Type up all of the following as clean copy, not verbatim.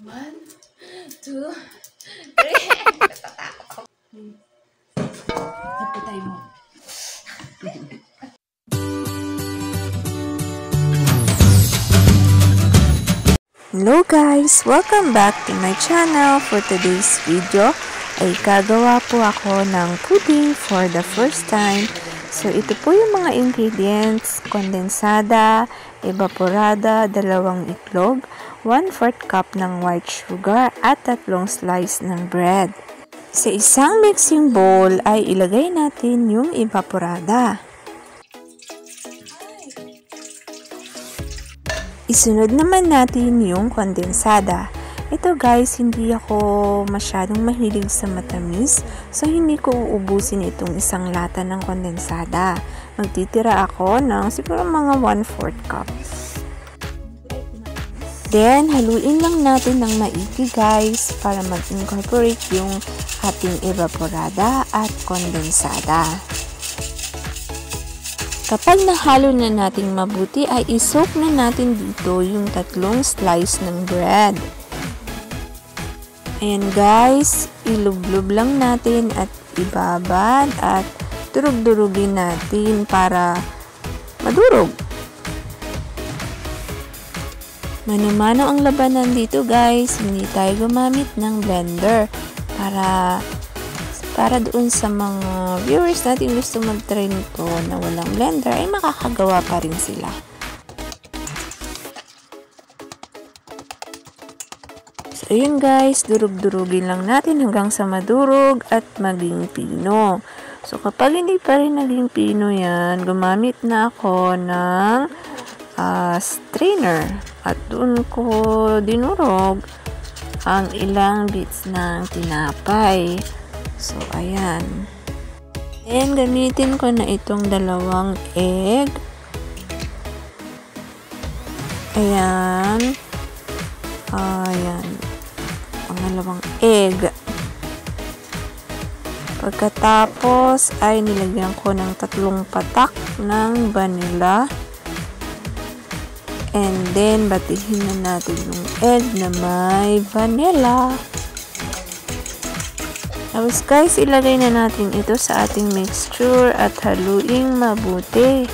One, two, three. Natatakot ako. Napatay mo. Hello guys! Welcome back to my channel. For today's video ay gagawa po ako ng pudding for the first time. So ito po yung mga ingredients: kondensada, evaporada, 2 itlog, 1/4 cup ng white sugar at 3 slice ng bread. Sa isang mixing bowl ay ilagay natin yung evaporada. Isunod naman natin yung kondensada. Ito guys, hindi ako masyadong mahilig sa matamis, so hindi ko uubusin itong isang lata ng kondensada. Magtitira ako ng siguro mga 1/4 cup. Then, haluin lang natin ng maigi guys para mag-incorporate yung ating evaporada at kondensada. Kapag nahalo na nating mabuti ay isoak na natin dito yung 3 slice ng bread. Ayan guys, ilublob lang natin at ibabad at durug-durugin natin para madurog. Mano-mano ang labanan dito guys, hindi tayo gumamit ng blender para doon sa mga viewers natin gusto mag-try nito na walang blender ay makakagawa pa rin sila. So yun guys, durug-durugin lang natin hanggang sa madurog at maging pino. So kapag hindi pa rin naging pino yan, gumamit na ako ng strainer at doon ko dinurog ang ilang bits ng tinapay. So, ayan. And, gamitin ko na itong 2 egg. Ayan. Ayan. Pangalawang egg. Pagkatapos, ay nilagyan ko ng 3 patak ng vanilla. And then, batihin na natin yung egg na may vanilla. Tapos guys, ilagay na natin ito sa ating mixture at haluing mabuti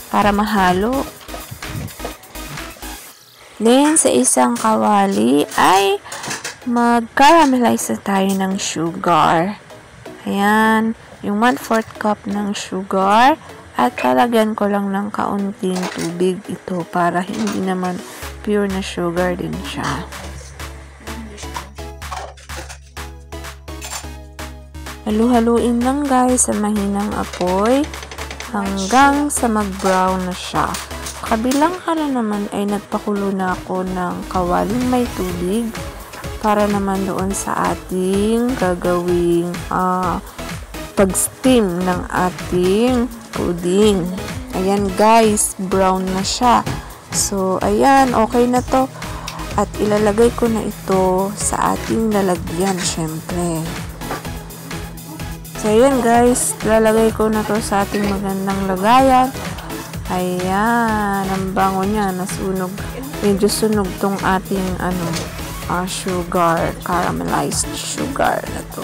para mahalo. Then, sa isang kawali ay mag-caramelize na tayo ng sugar. Ayan, yung 1/4 cup ng sugar at lalagyan ko lang ng kaunting tubig ito para hindi naman pure na sugar din siya. Halu-haluin lang guys sa mahinang apoy hanggang sa mag-brown na siya. Kabilang hala naman ay nagpakulo na ako ng kawaling may tubig para naman doon sa ating gagawing pag-steam ng ating pudding. Ayan guys, brown na siya. So, ayan, okay na to. At ilalagay ko na ito sa ating lalagyan, syempre. So, ayan guys, lalagay ko na to sa ating magandang lagayan. Ayan, ang bango niya, nasunog. Medyo sunog tong ating sugar, caramelized sugar na to.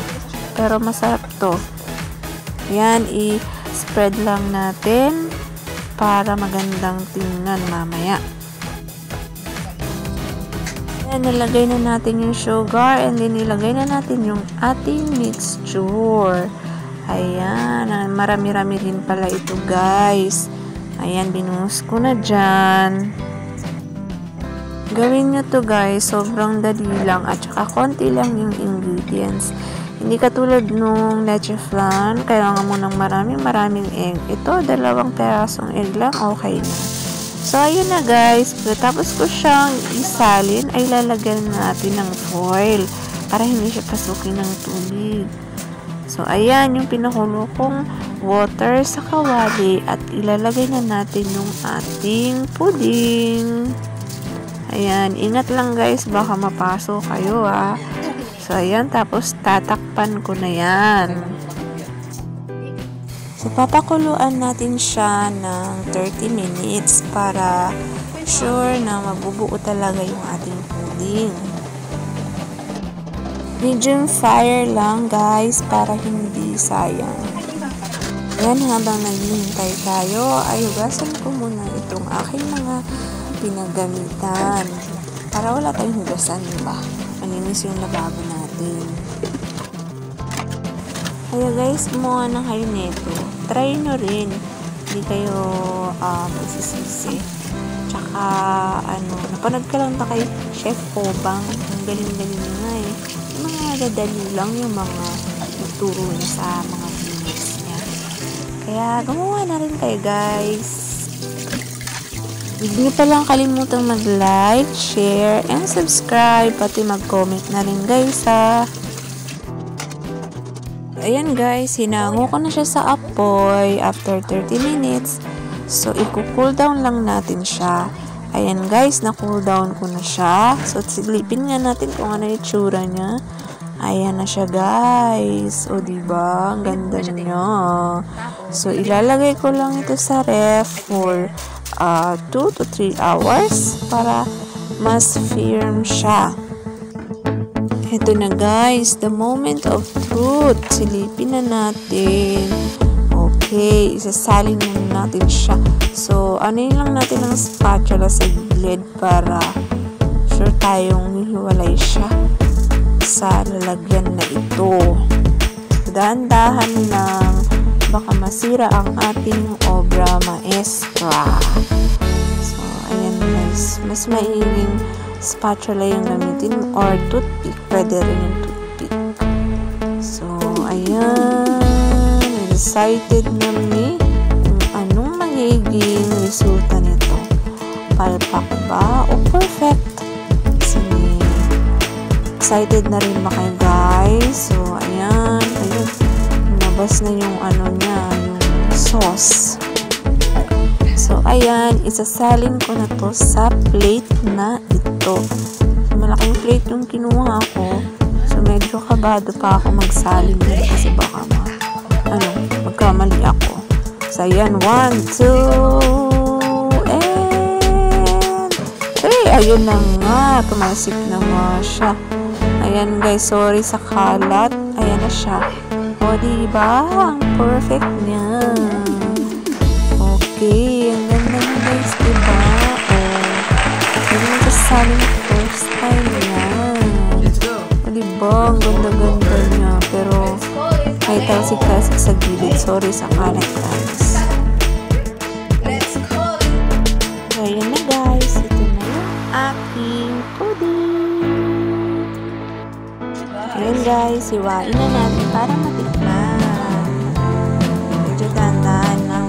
Pero masarap to. Ayan, i-spread lang natin para magandang tingnan mamaya. Ayan, nilagay na natin yung sugar and then nilagay na natin yung ating mixture. Ayan, marami-rami din pala ito guys. Ayan, binuhos ko na dyan. Gawin nyo to guys, sobrang dali lang at saka konti lang yung ingredients. Hindi katulad nung leche flan, kailangan mo ng maraming egg. Ito, 2 perasong egg lang, okay na. So, ayun na guys, tapos ko siyang isalin, ay lalagyan natin ng foil para hindi siya pasukin ng tubig. So, ayan yung pinakulo kong water sa kawali at ilalagay na natin yung ating pudding. Ayan, ingat lang guys, baka mapaso kayo So, ayan, tapos tatakpan ko na yan. So, papakuluan natin siya ng 30 minutes para sure na mabubuo talaga yung ating pudding. Medium fire lang guys para hindi sayang. Yan, habang naghihintay tayo ay hugasan ko muna itong aking mga pinagamitan para wala tayong hugasan, diba? Maninis yung lababo natin. Kaya guys, gumawa na kayo nito. Try nyo rin. Hindi kayo magsisisi. Tsaka, napanood ka lang na kay Chef Obang. Ang galing-galing nga eh. Yung mga dadali lang yung mga nagturo niya sa mga videos niya. Kaya, gumawa na rin kayo guys. Huwag niyo palang kalimutang mag-like, share, and subscribe. Pati mag-comment na rin guys ha. Ayan guys, hinango ko na siya sa apoy after 30 minutes. So, i-cool down lang natin siya. Ayan guys, na-cool down ko na siya. So, silipin nga natin kung ano yung tsura niya. Ayan na siya guys. O diba? Ang ganda niya. So, ilalagay ko lang ito sa ref for 2 to 3 hours para mas firm siya. Ito na guys, the moment of truth. Silipin na natin. Okay, isasalin na natin siya. So, anuin lang natin ng spatula sa gilid para sure tayong hiwalay siya sa lalagyan na ito. Dahan-dahan lang, baka masira ang ating obra maestra. So, ayan guys, mas maiging spatula yung gamitin or toothpick. Pwede rin yung toothpick. So, ayan. Excited na ni kung anong magiging resulta nito. Palpak ba o perfect? Sige. Excited na rin ba kayo guys? So, ayan. Ayun. Nabas na yung niya, yung sauce. So, ayan, isasalin ko na to sa plate na ito. So, malaking plate yung kinuha ko. So, medyo kabado pa ako magsalin dito kasi baka magkamali ako. So, ayan, 1, 2, and 3. Ayun na nga, tumasik na nga siya. Ayan guys, sorry sa kalat. Ayan na siya. O, diba? Ang perfect niya. Okay, ang ganda na guys, diba? Yun yung kasaling first time yan. O diba, ang ganda-ganda niya. Pero, may talsik-talsik sa gilid. Sorry sa kalat guys. So, ayan na guys. Ito na yung aking pudding. Ayan guys, hiwain na natin para matikman. Medyo dandan lang.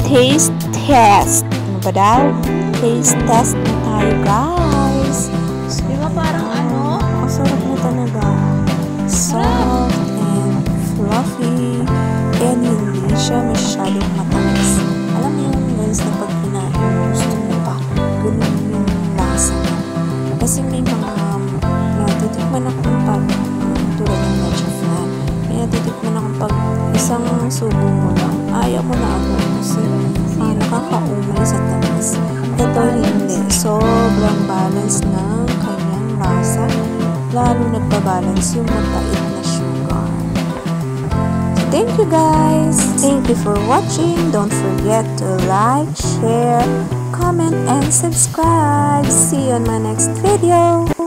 Taste test. Ano ba daw? Taste test tayo guys. So, diba parang ang sarap na talaga. Soft and fluffy. And hindi siya masyadong matamis. Alam mo yung guys na pag kinain, gusto mo pa. Ganun yung lasa. Kasi may mga natitikman akong pag tulad ng leche flan. May natitikman akong pag isang subo mo lang. Ayaw mo na agad kasi nakakaumay sa tamis. Ito hindi. Sobrang balance ng kanyang lasa. Lalo nagpa-balance yung mapait na sugar. So, thank you guys. Thank you for watching. Don't forget to like, share, comment, and subscribe. See you on my next video.